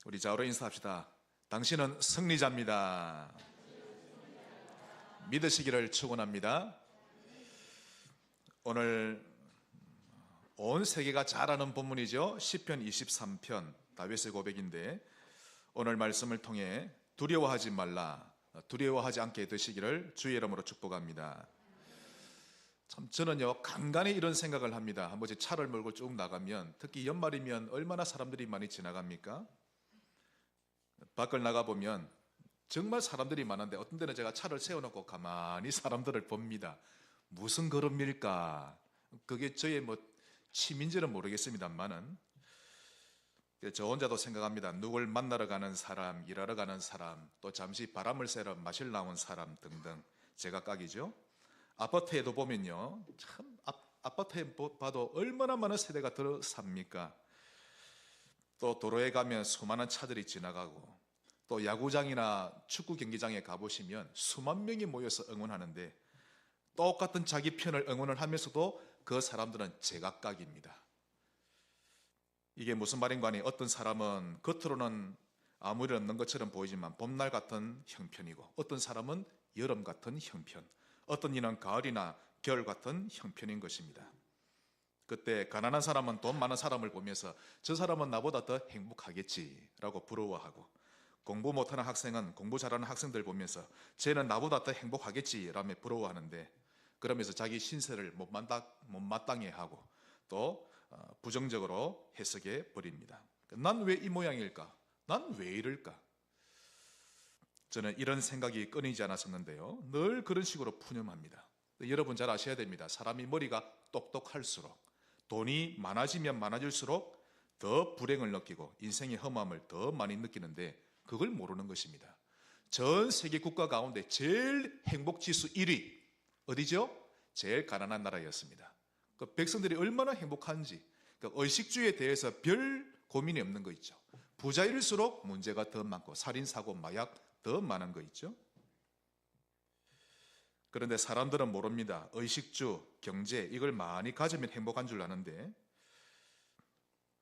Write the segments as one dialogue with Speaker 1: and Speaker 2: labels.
Speaker 1: 우리 좌우로 인사합시다. 당신은 승리자입니다. 믿으시기를 축원합니다. 오늘 온 세계가 잘 아는 본문이죠. 시편 23편 다윗의 고백인데, 오늘 말씀을 통해 두려워하지 말라, 두려워하지 않게 되시기를 주의 이름으로 축복합니다. 참 저는요 간간히 이런 생각을 합니다. 한 번씩 차를 몰고 쭉 나가면, 특히 연말이면 얼마나 사람들이 많이 지나갑니까? 밖을 나가보면 정말 사람들이 많은데, 어떤 때는 제가 차를 세워놓고 가만히 사람들을 봅니다. 무슨 걸음일까? 그게 저의 취미인지는 모르겠습니다만은, 저 혼자도 생각합니다. 누굴 만나러 가는 사람, 일하러 가는 사람, 또 잠시 바람을 쐬러 마실 나온 사람 등등 제각각이죠. 아파트에도 보면요, 참 아파트에 봐도 얼마나 많은 세대가 들어 삽니까? 또 도로에 가면 수많은 차들이 지나가고, 또 야구장이나 축구 경기장에 가보시면 수만 명이 모여서 응원하는데, 똑같은 자기 편을 응원을 하면서도 그 사람들은 제각각입니다. 이게 무슨 말인가 하니, 어떤 사람은 겉으로는 아무 일 없는 것처럼 보이지만 봄날 같은 형편이고, 어떤 사람은 여름 같은 형편, 어떤 이는 가을이나 겨울 같은 형편인 것입니다. 그때 가난한 사람은 돈 많은 사람을 보면서 저 사람은 나보다 더 행복하겠지라고 부러워하고, 공부 못하는 학생은 공부 잘하는 학생들 보면서 쟤는 나보다 더 행복하겠지라며 부러워하는데, 그러면서 자기 신세를 못마땅해 하고 또 부정적으로 해석해 버립니다. 난 왜 이 모양일까? 난 왜 이럴까? 저는 이런 생각이 끊이지 않았었는데요, 늘 그런 식으로 푸념합니다. 여러분 잘 아셔야 됩니다. 사람이 머리가 똑똑할수록, 돈이 많아지면 많아질수록 더 불행을 느끼고 인생의 험함을 더 많이 느끼는데, 그걸 모르는 것입니다. 전 세계 국가 가운데 제일 행복지수 1위 어디죠? 제일 가난한 나라였습니다. 그 백성들이 얼마나 행복한지, 그러니까 의식주에 대해서 별 고민이 없는 거 있죠. 부자일수록 문제가 더 많고 살인사고, 마약 더 많은 거 있죠. 그런데 사람들은 모릅니다. 의식주, 경제 이걸 많이 가지면 행복한 줄 아는데,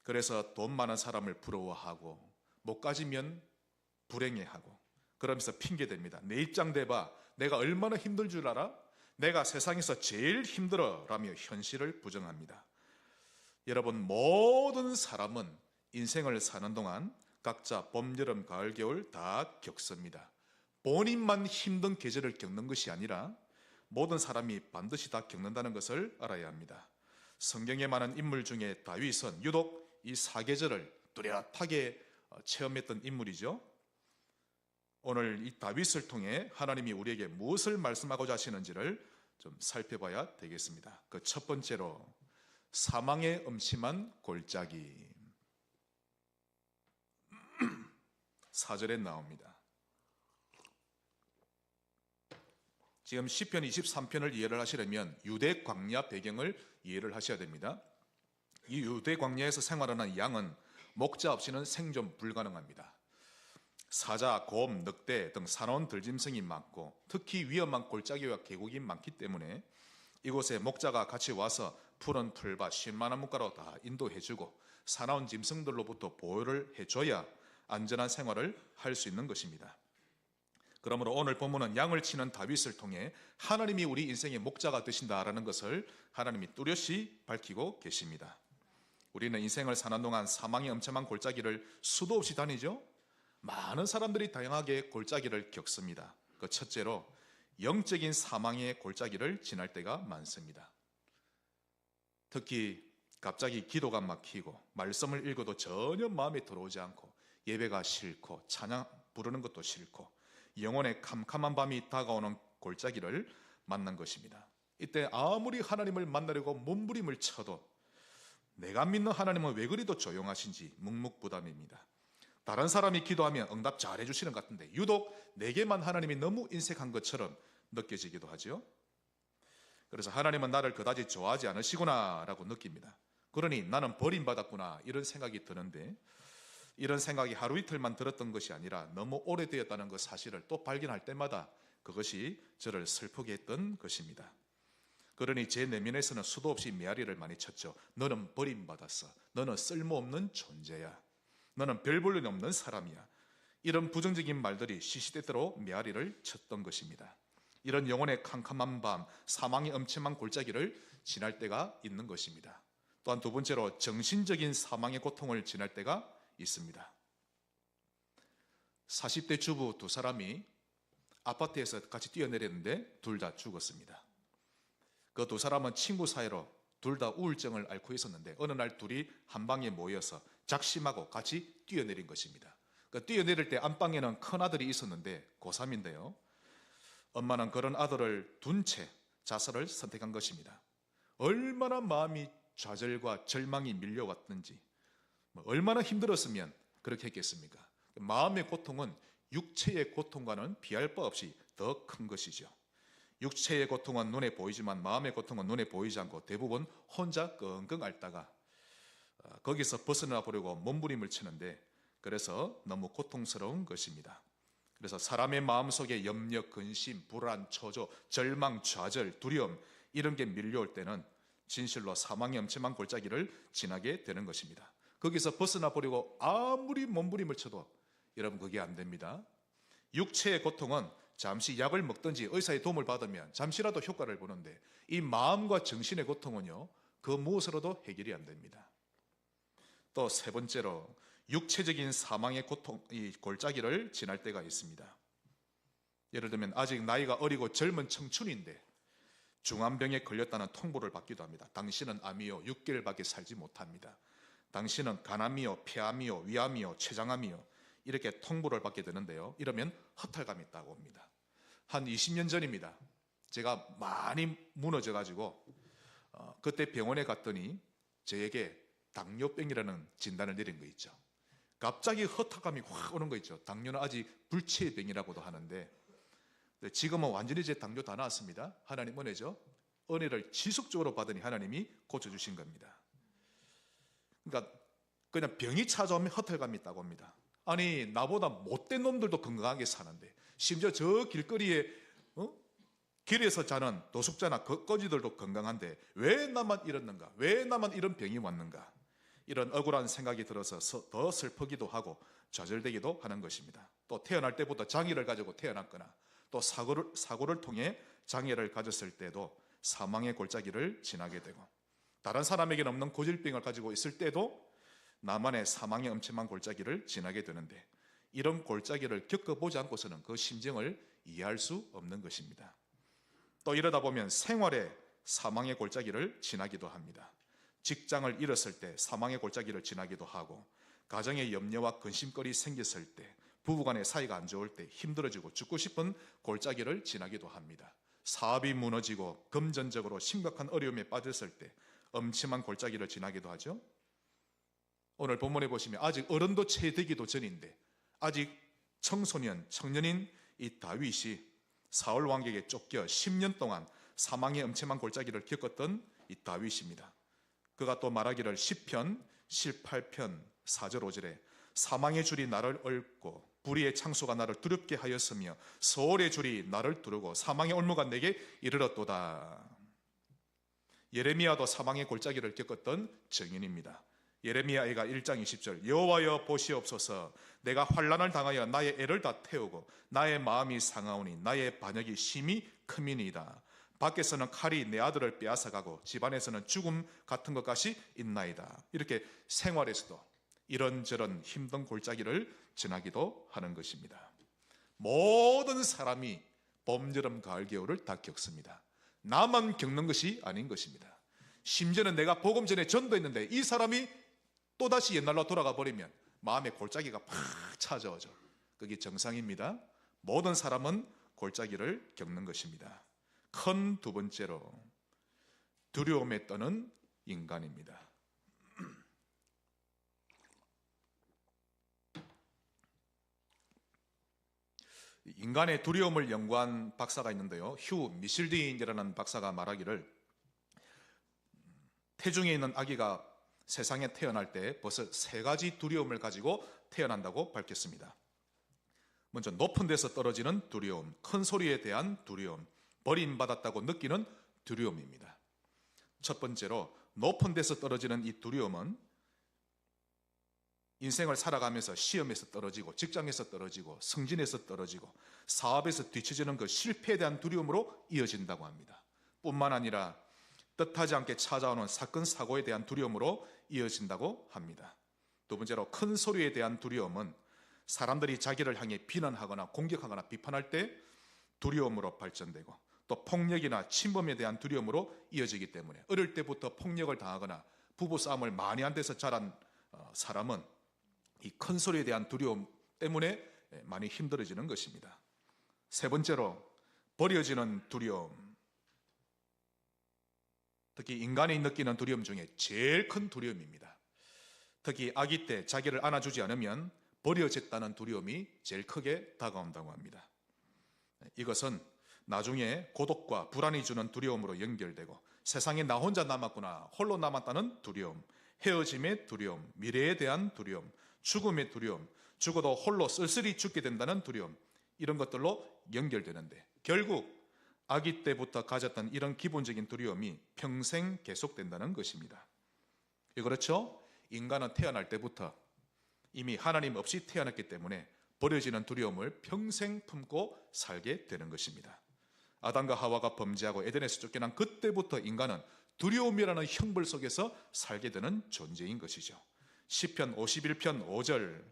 Speaker 1: 그래서 돈 많은 사람을 부러워하고 못 가지면 불행해하고, 그러면서 핑계댑니다. 내 입장 대봐, 내가 얼마나 힘들 줄 알아? 내가 세상에서 제일 힘들어 라며 현실을 부정합니다. 여러분, 모든 사람은 인생을 사는 동안 각자 봄, 여름, 가을, 겨울 다 겪습니다. 본인만 힘든 계절을 겪는 것이 아니라 모든 사람이 반드시 다 겪는다는 것을 알아야 합니다. 성경에 많은 인물 중에 다윗은 유독 이 사계절을 뚜렷하게 체험했던 인물이죠. 오늘 이 다윗을 통해 하나님이 우리에게 무엇을 말씀하고자 하시는지를 좀 살펴봐야 되겠습니다. 그 첫 번째로, 사망의 음침한 골짜기. 4절에 나옵니다. 지금 시편 23편을 이해를 하시려면 유대 광야 배경을 이해를 하셔야 됩니다. 이 유대 광야에서 생활하는 양은 목자 없이는 생존 불가능합니다. 사자, 곰, 늑대 등 사나운 들짐승이 많고, 특히 위험한 골짜기와 계곡이 많기 때문에 이곳에 목자가 같이 와서 푸른 풀밭, 쉴만한 물가로 다 인도해주고 사나운 짐승들로부터 보호를 해줘야 안전한 생활을 할 수 있는 것입니다. 그러므로 오늘 본문은 양을 치는 다윗을 통해 하나님이 우리 인생의 목자가 되신다라는 것을 하나님이 뚜렷이 밝히고 계십니다. 우리는 인생을 사는 동안 사망의 엄청난 골짜기를 수도 없이 다니죠. 많은 사람들이 다양하게 골짜기를 겪습니다. 그 첫째로, 영적인 사망의 골짜기를 지날 때가 많습니다. 특히 갑자기 기도가 막히고 말씀을 읽어도 전혀 마음에 들어오지 않고, 예배가 싫고 찬양 부르는 것도 싫고, 영혼의 캄캄한 밤이 다가오는 골짜기를 만난 것입니다. 이때 아무리 하나님을 만나려고 몸부림을 쳐도 내가 믿는 하나님은 왜 그리도 조용하신지 묵묵부담입니다. 다른 사람이 기도하면 응답 잘 해주시는 것 같은데 유독 내게만 하나님이 너무 인색한 것처럼 느껴지기도 하죠. 그래서 하나님은 나를 그다지 좋아하지 않으시구나 라고 느낍니다. 그러니 나는 버림받았구나, 이런 생각이 드는데, 이런 생각이 하루 이틀만 들었던 것이 아니라 너무 오래되었다는 그 사실을 또 발견할 때마다 그것이 저를 슬프게 했던 것입니다. 그러니 제 내면에서는 수도 없이 메아리를 많이 쳤죠. 너는 버림받았어. 너는 쓸모없는 존재야. 너는 별 볼 일 없는 사람이야. 이런 부정적인 말들이 시시때때로 메아리를 쳤던 것입니다. 이런 영혼의 캄캄한 밤, 사망의 엄청난 골짜기를 지날 때가 있는 것입니다. 또한 두 번째로 정신적인 사망의 고통을 지날 때가 있습니다. 40대 주부 두 사람이 아파트에서 같이 뛰어내렸는데 둘 다 죽었습니다. 그 두 사람은 친구 사이로 둘 다 우울증을 앓고 있었는데 어느 날 둘이 한 방에 모여서 작심하고 같이 뛰어내린 것입니다. 그 뛰어내릴 때 안방에는 큰 아들이 있었는데 고3인데요. 엄마는 그런 아들을 둔 채 자살을 선택한 것입니다. 얼마나 마음이 좌절과 절망이 밀려왔는지, 얼마나 힘들었으면 그렇게 했겠습니까? 마음의 고통은 육체의 고통과는 비할 바 없이 더 큰 것이죠. 육체의 고통은 눈에 보이지만 마음의 고통은 눈에 보이지 않고 대부분 혼자 끙끙 앓다가 거기서 벗어나 보려고 몸부림을 치는데, 그래서 너무 고통스러운 것입니다. 그래서 사람의 마음속에 염려, 근심, 불안, 초조, 절망, 좌절, 두려움 이런 게 밀려올 때는 진실로 사망의 엄청난 골짜기를 지나게 되는 것입니다. 거기서 벗어나 보려고 아무리 몸부림을 쳐도 여러분 그게 안 됩니다. 육체의 고통은 잠시 약을 먹든지 의사의 도움을 받으면 잠시라도 효과를 보는데, 이 마음과 정신의 고통은요, 그 무엇으로도 해결이 안 됩니다. 또 세 번째로 육체적인 사망의 고통, 이 골짜기를 지날 때가 있습니다. 예를 들면 아직 나이가 어리고 젊은 청춘인데 중암병에 걸렸다는 통보를 받기도 합니다. 당신은 암이요 6개월밖에 살지 못합니다. 당신은 간암이요 폐암이요 위암이요 췌장암이요 이렇게 통보를 받게 되는데요. 이러면 허탈감이 있다고 합니다. 한 20년 전입니다. 제가 많이 무너져 가지고 그때 병원에 갔더니 저에게 당뇨병이라는 진단을 내린 거 있죠. 갑자기 허탈감이 확 오는 거 있죠. 당뇨는 아직 불치의 병이라고도 하는데 지금은 완전히 제 당뇨 다 나았습니다. 하나님 은혜죠. 은혜를 지속적으로 받으니 하나님이 고쳐주신 겁니다. 그러니까 그냥 병이 찾아오면 허탈감이 있다고 합니다. 아니 나보다 못된 놈들도 건강하게 사는데, 심지어 저 길거리에 길에서 자는 노숙자나 거지들도 건강한데 왜 나만 이랬는가? 왜 나만 이런 병이 왔는가? 이런 억울한 생각이 들어서 더 슬프기도 하고 좌절되기도 하는 것입니다. 또 태어날 때부터 장애를 가지고 태어났거나 또 사고를 통해 장애를 가졌을 때도 사망의 골짜기를 지나게 되고, 다른 사람에게는 없는 고질병을 가지고 있을 때도 나만의 사망의 엄청난 골짜기를 지나게 되는데, 이런 골짜기를 겪어보지 않고서는 그 심정을 이해할 수 없는 것입니다. 또 이러다 보면 생활에 사망의 골짜기를 지나기도 합니다. 직장을 잃었을 때 사망의 골짜기를 지나기도 하고, 가정에 염려와 근심거리 생겼을 때, 부부간의 사이가 안 좋을 때 힘들어지고 죽고 싶은 골짜기를 지나기도 합니다. 사업이 무너지고 금전적으로 심각한 어려움에 빠졌을 때 엄청난 골짜기를 지나기도 하죠. 오늘 본문에 보시면 아직 어른도 채 되기도 전인데 아직 청소년, 청년인 이 다윗이 사울 왕에게 쫓겨 10년 동안 사망의 엄청난 골짜기를 겪었던 이 다윗입니다. 그가 또 말하기를 시편 18편 4절 5절에 사망의 줄이 나를 얽고 불의의 창수가 나를 두렵게 하였으며 소홀의 줄이 나를 두르고 사망의 올무가 내게 이르렀도다. 예레미야도 사망의 골짜기를 겪었던 증인입니다. 예레미야가 1장 20절 여호와여 보시옵소서 내가 환난을 당하여 나의 애를 다 태우고 나의 마음이 상하오니 나의 반역이 심히 크미니이다. 밖에서는 칼이 내 아들을 빼앗아가고 집안에서는 죽음 같은 것까지 있나이다. 이렇게 생활에서도 이런저런 힘든 골짜기를 지나기도 하는 것입니다. 모든 사람이 봄, 여름, 가을, 겨울을 다 겪습니다. 나만 겪는 것이 아닌 것입니다. 심지어는 내가 복음 전에 전도했는데 이 사람이 또다시 옛날로 돌아가 버리면 마음의 골짜기가 팍 찾아오죠. 그게 정상입니다. 모든 사람은 골짜기를 겪는 것입니다. 큰 두 번째로 두려움에 떠는 인간입니다. 인간의 두려움을 연구한 박사가 있는데요. 휴 미실딘이라는 박사가 말하기를 태중에 있는 아기가 세상에 태어날 때 벌써 3가지 두려움을 가지고 태어난다고 밝혔습니다. 먼저 높은 데서 떨어지는 두려움, 큰 소리에 대한 두려움, 버림받았다고 느끼는 두려움입니다. 첫 번째로 높은 데서 떨어지는 이 두려움은 인생을 살아가면서 시험에서 떨어지고 직장에서 떨어지고 승진에서 떨어지고 사업에서 뒤처지는 그 실패에 대한 두려움으로 이어진다고 합니다. 뿐만 아니라 뜻하지 않게 찾아오는 사건 사고에 대한 두려움으로 이어진다고 합니다. 두 번째로 큰 소리에 대한 두려움은 사람들이 자기를 향해 비난하거나 공격하거나 비판할 때 두려움으로 발전되고, 또 폭력이나 침범에 대한 두려움으로 이어지기 때문에 어릴 때부터 폭력을 당하거나 부부싸움을 많이 한 데서 자란 사람은 이 큰 소리에 대한 두려움 때문에 많이 힘들어지는 것입니다. 세 번째로 버려지는 두려움. 특히 인간이 느끼는 두려움 중에 제일 큰 두려움입니다. 특히 아기 때 자기를 안아주지 않으면 버려졌다는 두려움이 제일 크게 다가온다고 합니다. 이것은 나중에 고독과 불안이 주는 두려움으로 연결되고, 세상에 나 혼자 남았구나, 홀로 남았다는 두려움, 헤어짐의 두려움, 미래에 대한 두려움, 죽음의 두려움, 죽어도 홀로 쓸쓸히 죽게 된다는 두려움, 이런 것들로 연결되는데, 결국 아기 때부터 가졌던 이런 기본적인 두려움이 평생 계속된다는 것입니다. 그렇죠? 인간은 태어날 때부터 이미 하나님 없이 태어났기 때문에 버려지는 두려움을 평생 품고 살게 되는 것입니다. 아담과 하와가 범죄하고 에덴에서 쫓겨난 그때부터 인간은 두려움이라는 형벌 속에서 살게 되는 존재인 것이죠. 시편 51편 5절,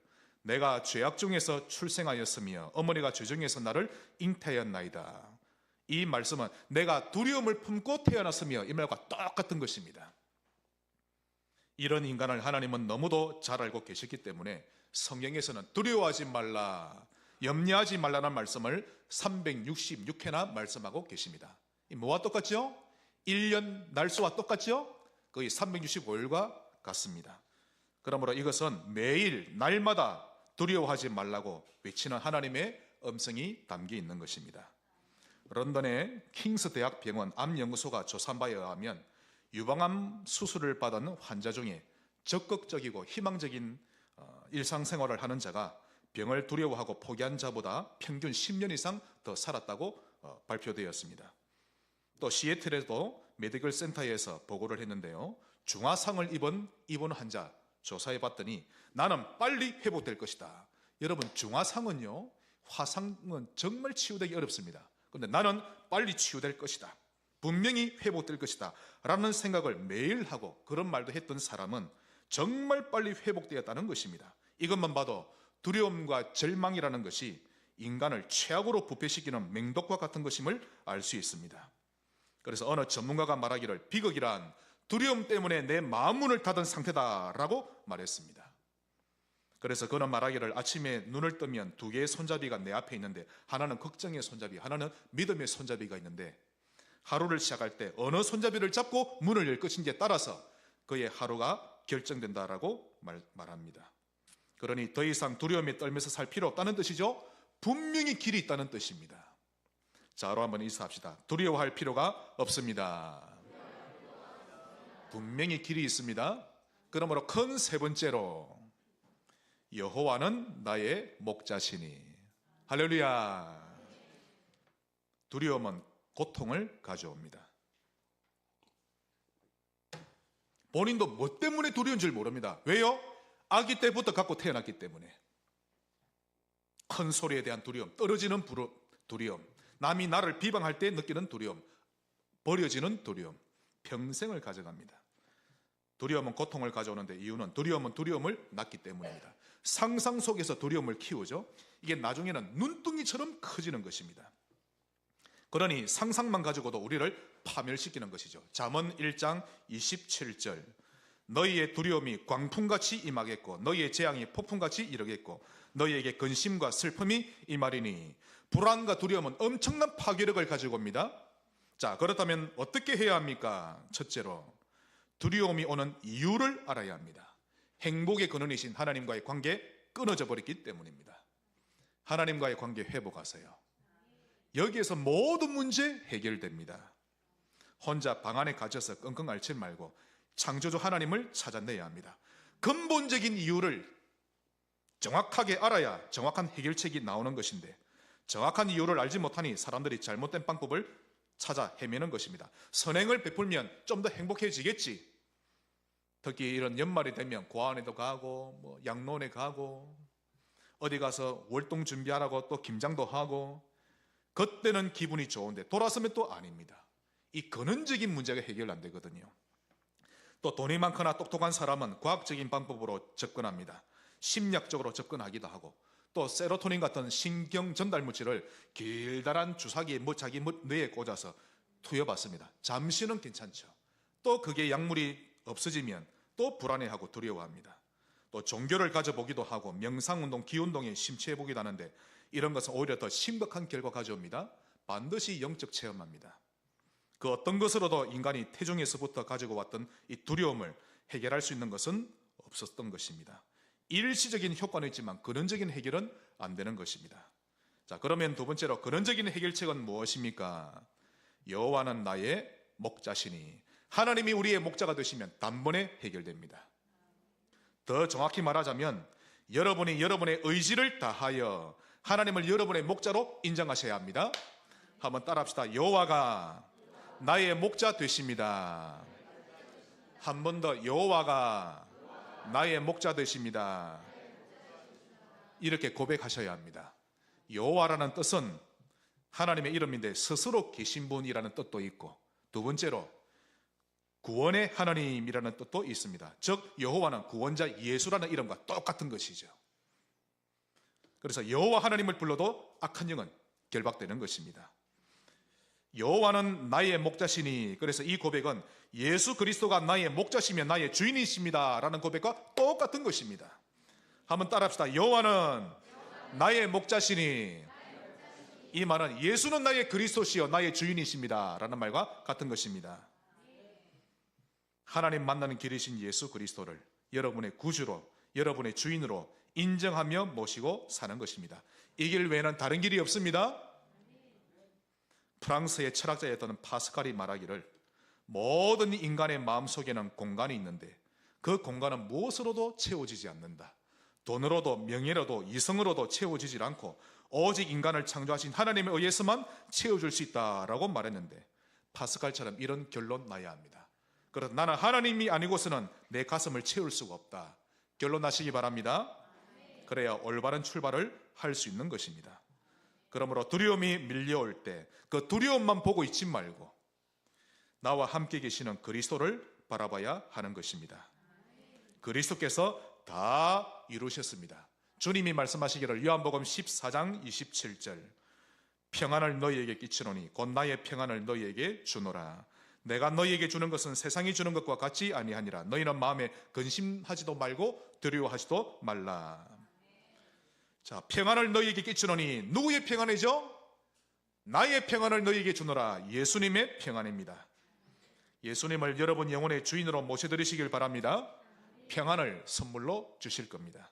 Speaker 1: 내가 죄악 중에서 출생하였으며 어머니가 죄 중에서 나를 잉태하였나이다. 이 말씀은 내가 두려움을 품고 태어났으며 이 말과 똑같은 것입니다. 이런 인간을 하나님은 너무도 잘 알고 계셨기 때문에 성경에서는 두려워하지 말라, 염려하지 말라는 말씀을 366회나 말씀하고 계십니다. 뭐와 똑같죠? 1년 날수와 똑같죠? 거의 365일과 같습니다. 그러므로 이것은 매일 날마다 두려워하지 말라고 외치는 하나님의 음성이 담겨 있는 것입니다. 런던의 킹스 대학 병원 암연구소가 조사한 바에 의하면 유방암 수술을 받은 환자 중에 적극적이고 희망적인 일상생활을 하는 자가 병을 두려워하고 포기한 자보다 평균 10년 이상 더 살았다고 발표되었습니다. 또 시애틀에도 메디컬 센터에서 보고를 했는데요, 중화상을 입은 환자 조사해 봤더니 나는 빨리 회복될 것이다. 여러분, 중화상은요, 화상은 정말 치유되기 어렵습니다. 그런데 나는 빨리 치유될 것이다, 분명히 회복될 것이다 라는 생각을 매일 하고 그런 말도 했던 사람은 정말 빨리 회복되었다는 것입니다. 이것만 봐도 두려움과 절망이라는 것이 인간을 최악으로 부패시키는 맹독과 같은 것임을 알 수 있습니다. 그래서 어느 전문가가 말하기를 비극이란 두려움 때문에 내 마음 문을 닫은 상태다라고 말했습니다. 그래서 그는 말하기를 아침에 눈을 뜨면 두 개의 손잡이가 내 앞에 있는데 하나는 걱정의 손잡이, 하나는 믿음의 손잡이가 있는데 하루를 시작할 때 어느 손잡이를 잡고 문을 열 것인지에 따라서 그의 하루가 결정된다라고 말합니다. 그러니 더 이상 두려움에 떨면서 살 필요 없다는 뜻이죠. 분명히 길이 있다는 뜻입니다. 자로 한번 인사합시다. 두려워할 필요가 없습니다. 분명히 길이 있습니다. 그러므로 큰 세 번째로 여호와는 나의 목자시니. 할렐루야. 두려움은 고통을 가져옵니다. 본인도 뭐 때문에 두려운 줄 모릅니다. 왜요? 아기 때부터 갖고 태어났기 때문에. 큰 소리에 대한 두려움, 떨어지는 두려움, 남이 나를 비방할 때 느끼는 두려움, 버려지는 두려움, 평생을 가져갑니다. 두려움은 고통을 가져오는데 이유는 두려움은 두려움을 낳기 때문입니다. 상상 속에서 두려움을 키우죠. 이게 나중에는 눈둥이처럼 커지는 것입니다. 그러니 상상만 가지고도 우리를 파멸시키는 것이죠. 잠언 1장 27절, 너희의 두려움이 광풍같이 임하겠고 너희의 재앙이 폭풍같이 이르겠고 너희에게 근심과 슬픔이 임하리니. 불안과 두려움은 엄청난 파괴력을 가지고 옵니다. 자, 그렇다면 어떻게 해야 합니까? 첫째로 두려움이 오는 이유를 알아야 합니다. 행복의 근원이신 하나님과의 관계 끊어져 버렸기 때문입니다. 하나님과의 관계 회복하세요. 여기에서 모든 문제 해결됩니다. 혼자 방 안에 갇혀서 끙끙 앓지 말고 창조주 하나님을 찾아내야 합니다. 근본적인 이유를 정확하게 알아야 정확한 해결책이 나오는 것인데 정확한 이유를 알지 못하니 사람들이 잘못된 방법을 찾아 헤매는 것입니다. 선행을 베풀면 좀 더 행복해지겠지, 특히 이런 연말이 되면 고안에도 가고 뭐 양론에 가고 어디 가서 월동 준비하라고 또 김장도 하고 그때는 기분이 좋은데 돌아서면 또 아닙니다. 이 근원적인 문제가 해결 안 되거든요. 또 돈이 많거나 똑똑한 사람은 과학적인 방법으로 접근합니다. 심리학적으로 접근하기도 하고 또 세로토닌 같은 신경 전달 물질을 길다란 주사기에 자기 뇌에 꽂아서 투여받습니다. 잠시는 괜찮죠. 또 그게 약물이 없어지면 또 불안해하고 두려워합니다. 또 종교를 가져보기도 하고 명상운동, 기운동에 심취해보기도 하는데 이런 것은 오히려 더 심각한 결과 가져옵니다. 반드시 영적 체험합니다. 그 어떤 것으로도 인간이 태중에서부터 가지고 왔던 이 두려움을 해결할 수 있는 것은 없었던 것입니다. 일시적인 효과는 있지만 근원적인 해결은 안 되는 것입니다. 자, 그러면 두 번째로 근원적인 해결책은 무엇입니까? 여호와는 나의 목자시니 하나님이 우리의 목자가 되시면 단번에 해결됩니다. 더 정확히 말하자면 여러분이 여러분의 의지를 다하여 하나님을 여러분의 목자로 인정하셔야 합니다. 한번 따라합시다. 여호와가 나의 목자 되십니다. 한 번 더. 여호와가 나의 목자 되십니다. 이렇게 고백하셔야 합니다. 여호와라는 뜻은 하나님의 이름인데 스스로 계신 분이라는 뜻도 있고 두 번째로 구원의 하나님이라는 뜻도 있습니다. 즉 여호와는 구원자 예수라는 이름과 똑같은 것이죠. 그래서 여호와 하나님을 불러도 악한 영은 결박되는 것입니다. 여호와는 나의 목자시니, 그래서 이 고백은 예수 그리스도가 나의 목자시며 나의 주인이십니다 라는 고백과 똑같은 것입니다. 한번 따라합시다. 여호와는 나의 목자시니, 이 말은 예수는 나의 그리스도시요 나의 주인이십니다 라는 말과 같은 것입니다. 하나님 만나는 길이신 예수 그리스도를 여러분의 구주로, 여러분의 주인으로 인정하며 모시고 사는 것입니다. 이 길 외에는 다른 길이 없습니다. 프랑스의 철학자였던 파스칼이 말하기를 모든 인간의 마음속에는 공간이 있는데 그 공간은 무엇으로도 채워지지 않는다. 돈으로도 명예로도 이성으로도 채워지지 않고 오직 인간을 창조하신 하나님에 의해서만 채워줄 수 있다라고 말했는데 파스칼처럼 이런 결론 나야 합니다. 그래서 나는 하나님이 아니고서는 내 가슴을 채울 수가 없다. 결론 나시기 바랍니다. 그래야 올바른 출발을 할 수 있는 것입니다. 그러므로 두려움이 밀려올 때 그 두려움만 보고 있지 말고 나와 함께 계시는 그리스도를 바라봐야 하는 것입니다. 그리스도께서 다 이루셨습니다. 주님이 말씀하시기를 요한복음 14장 27절 평안을 너희에게 끼치노니 곧 나의 평안을 너희에게 주노라. 내가 너희에게 주는 것은 세상이 주는 것과 같지 아니하니라. 너희는 마음에 근심하지도 말고 두려워하지도 말라. 자, 평안을 너희에게 끼치노니 누구의 평안이죠? 나의 평안을 너희에게 주노라. 예수님의 평안입니다. 예수님을 여러분 영혼의 주인으로 모셔드리시길 바랍니다. 평안을 선물로 주실 겁니다.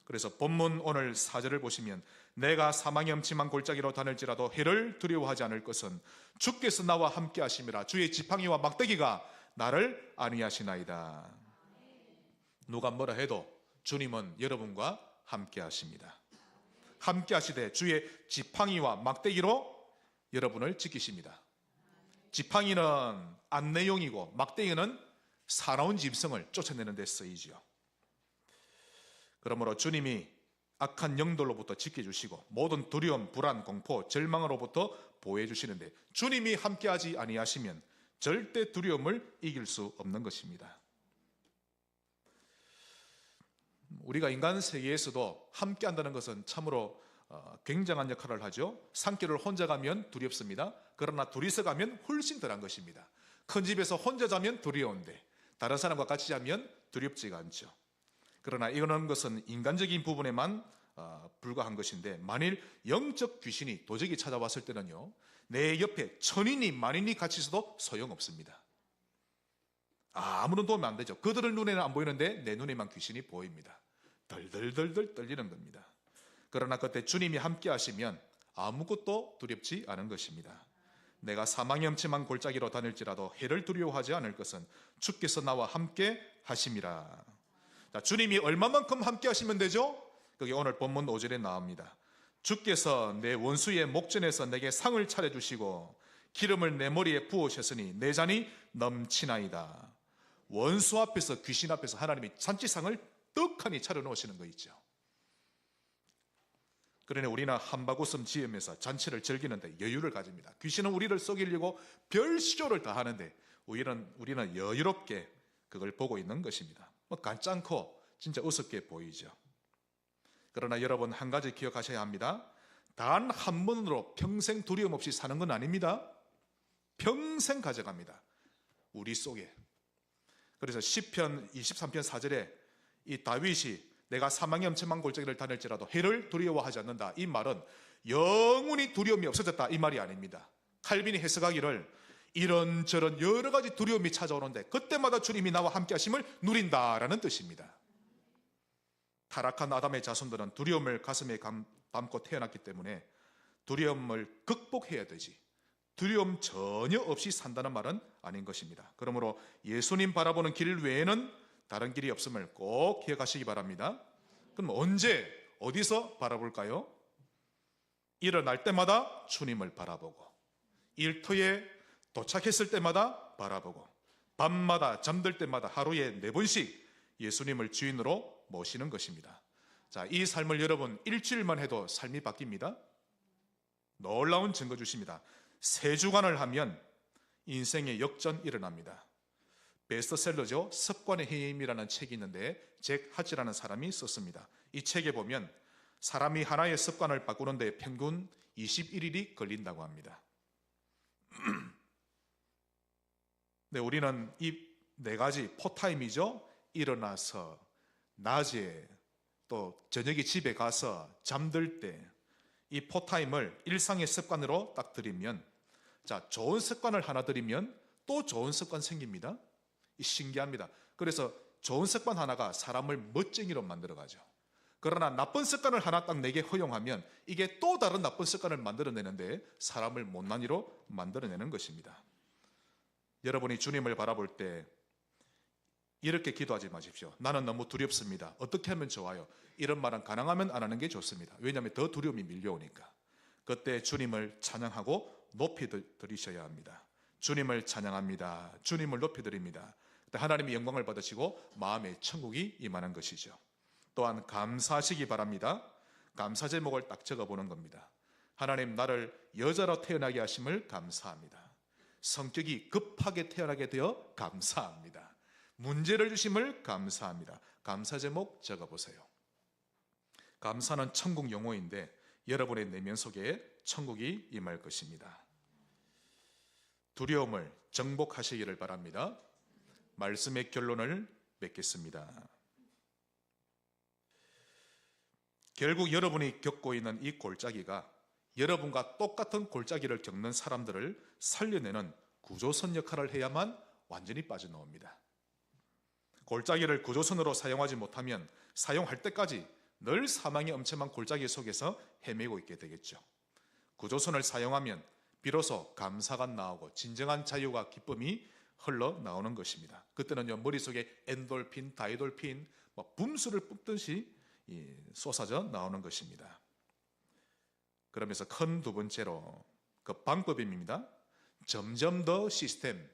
Speaker 1: 그래서 본문 오늘 4절을 보시면 내가 사망의 음침한 골짜기로 다닐지라도 해를 두려워하지 않을 것은 주께서 나와 함께 하심이라. 주의 지팡이와 막대기가 나를 안위하시나이다. 누가 뭐라 해도 주님은 여러분과 함께 하십니다. 함께 하시되 주의 지팡이와 막대기로 여러분을 지키십니다. 지팡이는 안내용이고 막대기는 사나운 짐승을 쫓아내는 데 쓰이지요. 그러므로 주님이 악한 영들로부터 지켜주시고 모든 두려움, 불안, 공포, 절망으로부터 보호해 주시는데 주님이 함께하지 아니하시면 절대 두려움을 이길 수 없는 것입니다. 우리가 인간 세계에서도 함께한다는 것은 참으로 굉장한 역할을 하죠. 산길을 혼자 가면 두렵습니다. 그러나 둘이서 가면 훨씬 덜한 것입니다. 큰 집에서 혼자 자면 두려운데 다른 사람과 같이 자면 두렵지가 않죠. 그러나 이런 것은 인간적인 부분에만 불과한 것인데 만일 영적 귀신이 도적이 찾아왔을 때는요, 내 옆에 천인이 만인이 같이 있어도 소용없습니다. 아무런 도움이 안 되죠. 그들의 눈에는 안 보이는데 내 눈에만 귀신이 보입니다. 덜덜덜덜 떨리는 겁니다. 그러나 그때 주님이 함께 하시면 아무것도 두렵지 않은 것입니다. 내가 사망의 음침한 골짜기로 다닐지라도 해를 두려워하지 않을 것은 주께서 나와 함께 하심이라. 자, 주님이 얼마만큼 함께 하시면 되죠? 그게 오늘 본문 5절에 나옵니다. 주께서 내 원수의 목전에서 내게 상을 차려주시고 기름을 내 머리에 부으셨으니 내 잔이 넘치나이다. 원수 앞에서, 귀신 앞에서 하나님이 잔치상을 떡하니 차려놓으시는 거 있죠. 그러니 우리는 한바구음 지으면서 잔치를 즐기는데 여유를 가집니다. 귀신은 우리를 속이려고 별 시도를 다 하는데 우리는 여유롭게 그걸 보고 있는 것입니다. 간짠코 진짜 우습게 보이죠. 그러나 여러분, 한 가지 기억하셔야 합니다. 단 한 번으로 평생 두려움 없이 사는 건 아닙니다. 평생 가져갑니다, 우리 속에. 그래서 시편 23편 4절에 이 다윗이 내가 사망의 엄청난 골짜기를 다닐지라도 해를 두려워하지 않는다, 이 말은 영원히 두려움이 없어졌다, 이 말이 아닙니다. 칼빈이 해석하기를 이런저런 여러 가지 두려움이 찾아오는데 그때마다 주님이 나와 함께 하심을 누린다라는 뜻입니다. 타락한 아담의 자손들은 두려움을 가슴에 담고 태어났기 때문에 두려움을 극복해야 되지, 두려움 전혀 없이 산다는 말은 아닌 것입니다. 그러므로 예수님 바라보는 길 외에는 다른 길이 없음을 꼭 기억하시기 바랍니다. 그럼 언제, 어디서 바라볼까요? 일어날 때마다 주님을 바라보고, 일터에 도착했을 때마다 바라보고, 밤마다 잠들 때마다 하루에 4번씩 예수님을 주인으로 모시는 것입니다. 자, 이 삶을 여러분 일주일만 해도 삶이 바뀝니다. 놀라운 증거 주십니다. 3주간을 하면 인생의 역전 일어납니다. 베스트셀러죠. 습관의 힘이라는 책이 있는데 잭 하지라는 사람이 썼습니다. 이 책에 보면 사람이 하나의 습관을 바꾸는데 평균 21일이 걸린다고 합니다. 네, 우리는 이 4가지 포타임이죠. 일어나서, 낮에, 또 저녁에 집에 가서, 잠들 때, 이 포타임을 일상의 습관으로 딱 들이면, 자, 좋은 습관을 하나 들이면 또 좋은 습관 생깁니다. 신기합니다. 그래서 좋은 습관 하나가 사람을 멋쟁이로 만들어가죠. 그러나 나쁜 습관을 하나 딱 내게 허용하면 이게 또 다른 나쁜 습관을 만들어내는데 사람을 못난이로 만들어내는 것입니다. 여러분이 주님을 바라볼 때 이렇게 기도하지 마십시오. 나는 너무 두렵습니다. 어떻게 하면 좋아요? 이런 말은 가능하면 안 하는 게 좋습니다. 왜냐하면 더 두려움이 밀려오니까. 그때 주님을 찬양하고 높이 드리셔야 합니다. 주님을 찬양합니다. 주님을 높이 드립니다. 하나님이 영광을 받으시고 마음의 천국이 임하는 것이죠. 또한 감사하시기 바랍니다. 감사 제목을 딱 적어보는 겁니다. 하나님, 나를 여자로 태어나게 하심을 감사합니다. 성격이 급하게 태어나게 되어 감사합니다. 문제를 주심을 감사합니다. 감사 제목 적어보세요. 감사는 천국 용어인데 여러분의 내면 속에 천국이 임할 것입니다. 두려움을 정복하시기를 바랍니다. 말씀의 결론을 맺겠습니다. 결국 여러분이 겪고 있는 이 골짜기가 여러분과 똑같은 골짜기를 겪는 사람들을 살려내는 구조선 역할을 해야만 완전히 빠져나옵니다. 골짜기를 구조선으로 사용하지 못하면 사용할 때까지 늘 사망의 엄청난 골짜기 속에서 헤매고 있게 되겠죠. 구조선을 사용하면 비로소 감사가 나오고 진정한 자유와 기쁨이 흘러나오는 것입니다. 그때는 머릿속에 엔돌핀, 다이돌핀, 붐수를 뿜듯이 쏟아져 나오는 것입니다. 그러면서 큰 두 번째로 그 방법입니다. 점점 더 시스템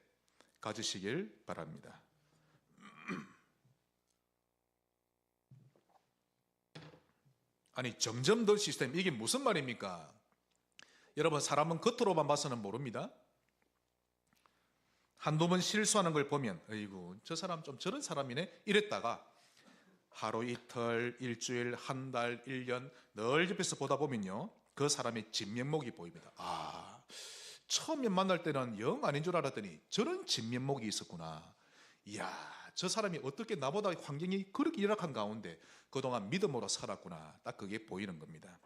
Speaker 1: 가지시길 바랍니다. 아니, 점점 더 시스템, 이게 무슨 말입니까? 여러분, 사람은 겉으로만 봐서는 모릅니다. 한두 번 실수하는 걸 보면 어이구, 저 사람 좀 저런 사람이네 이랬다가 하루 이틀, 일주일, 한 달, 1년 늘 옆에서 보다 보면요, 그 사람의 진면목이 보입니다. 아, 처음에 만날 때는 영 아닌 줄 알았더니 저런 진면목이 있었구나. 이야, 저 사람이 어떻게 나보다 환경이 그렇게 열악한 가운데 그동안 믿음으로 살았구나. 딱 그게 보이는 겁니다.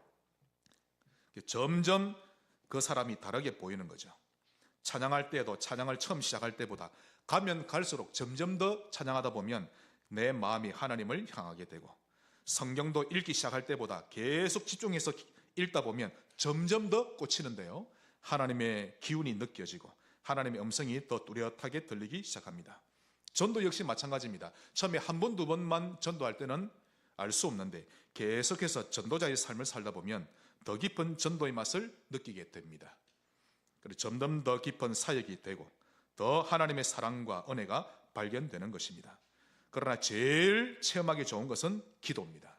Speaker 1: 점점 그 사람이 다르게 보이는 거죠. 찬양할 때도 찬양을 처음 시작할 때보다 가면 갈수록 점점 더 찬양하다 보면 내 마음이 하나님을 향하게 되고, 성경도 읽기 시작할 때보다 계속 집중해서 읽다 보면 점점 더 꽂히는데요, 하나님의 기운이 느껴지고 하나님의 음성이 더 뚜렷하게 들리기 시작합니다. 전도 역시 마찬가지입니다. 처음에 한 번, 두 번만 전도할 때는 알 수 없는데 계속해서 전도자의 삶을 살다 보면 더 깊은 전도의 맛을 느끼게 됩니다. 그리고 점점 더 깊은 사역이 되고 더 하나님의 사랑과 은혜가 발견되는 것입니다. 그러나 제일 체험하기 좋은 것은 기도입니다.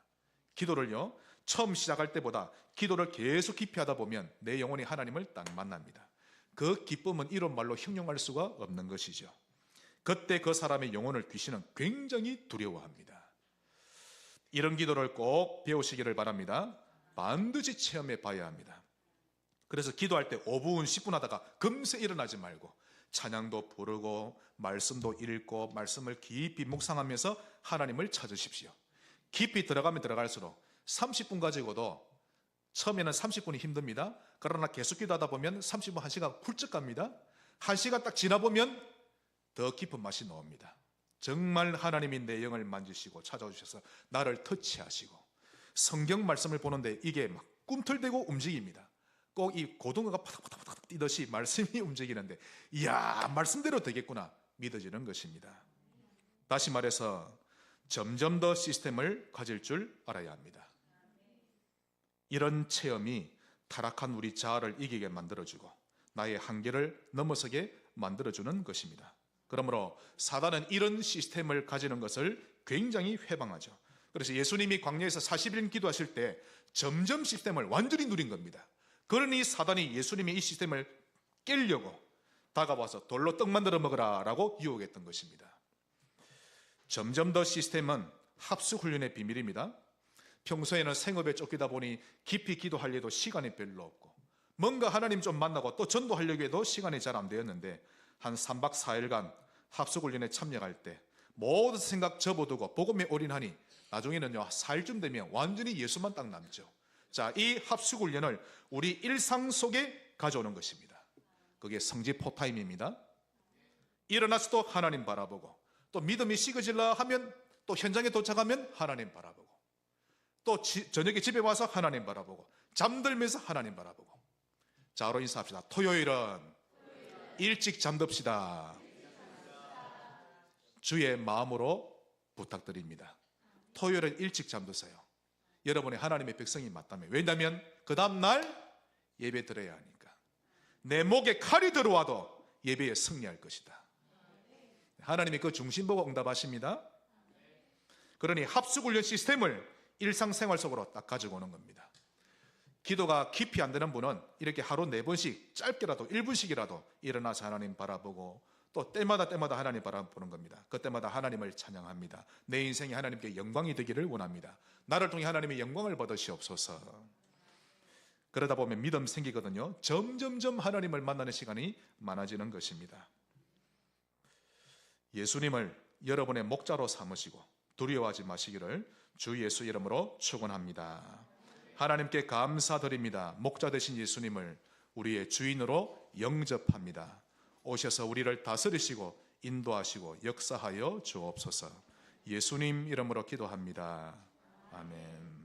Speaker 1: 기도를요, 처음 시작할 때보다 기도를 계속 깊이 하다 보면 내 영혼이 하나님을 딱 만납니다. 그 기쁨은 이런 말로 형용할 수가 없는 것이죠. 그때 그 사람의 영혼을 귀신은 굉장히 두려워합니다. 이런 기도를 꼭 배우시기를 바랍니다. 반드시 체험해 봐야 합니다. 그래서 기도할 때 5분, 10분 하다가 금세 일어나지 말고 찬양도 부르고 말씀도 읽고 말씀을 깊이 묵상하면서 하나님을 찾으십시오. 깊이 들어가면 들어갈수록 30분 가지고도 처음에는 30분이 힘듭니다. 그러나 계속 기도하다 보면 30분, 1시간 훌쩍 갑니다. 1시간 딱 지나보면 더 깊은 맛이 나옵니다. 정말 하나님이 내 영을 만지시고 찾아오셔서 나를 터치하시고 성경 말씀을 보는데 이게 막 꿈틀대고 움직입니다. 꼭 이 고등어가 파닥파닥 뛰듯이 말씀이 움직이는데 이야, 말씀대로 되겠구나 믿어지는 것입니다. 다시 말해서 점점 더 시스템을 가질 줄 알아야 합니다. 이런 체험이 타락한 우리 자아를 이기게 만들어주고 나의 한계를 넘어서게 만들어주는 것입니다. 그러므로 사단은 이런 시스템을 가지는 것을 굉장히 회방하죠. 그래서 예수님이 광야에서 40일 기도하실 때 점점 시스템을 완전히 누린 겁니다. 그러니 사단이 예수님의 이 시스템을 깨려고 다가와서 돌로 떡 만들어 먹으라 라고 유혹했던 것입니다. 점점 더 시스템은 합숙훈련의 비밀입니다. 평소에는 생업에 쫓기다 보니 깊이 기도할 일도 시간이 별로 없고 뭔가 하나님 좀 만나고 또 전도하려고 해도 시간이 잘 안 되었는데 한 3박 4일간 합숙훈련에 참여할 때 모든 생각 접어두고 복음에 올인하니 나중에는요 4일쯤 되면 완전히 예수만 딱 남죠. 자, 이 합숙훈련을 우리 일상 속에 가져오는 것입니다. 그게 성지 포타임입니다. 일어나서 또 하나님 바라보고 또 믿음이 식어질라 하면 또 현장에 도착하면 하나님 바라보고 또 저녁에 집에 와서 하나님 바라보고 잠들면서 하나님 바라보고. 자로 인사합시다. 토요일은 일찍 잠듭시다. 주의 마음으로 부탁드립니다. 토요일은 일찍 잠드세요. 여러분이 하나님의 백성이 맞다면. 왜냐하면 그 다음날 예배 드려야 하니까. 내 목에 칼이 들어와도 예배에 승리할 것이다. 하나님이 그 중심 보고 응답하십니다. 그러니 합숙훈련 시스템을 일상생활 속으로 딱 가지고 오는 겁니다. 기도가 깊이 안 되는 분은 이렇게 하루 4번씩 짧게라도 1분씩이라도 일어나서 하나님 바라보고 또 때마다 하나님 바라보는 겁니다. 그때마다 하나님을 찬양합니다. 내 인생이 하나님께 영광이 되기를 원합니다. 나를 통해 하나님의 영광을 받으시옵소서. 그러다 보면 믿음 생기거든요. 점점점 하나님을 만나는 시간이 많아지는 것입니다. 예수님을 여러분의 목자로 삼으시고 두려워하지 마시기를 주 예수 이름으로 축원합니다. 하나님께 감사드립니다. 목자 되신 예수님을 우리의 주인으로 영접합니다. 오셔서 우리를 다스리시고 인도하시고 역사하여 주옵소서. 예수님 이름으로 기도합니다. 아멘.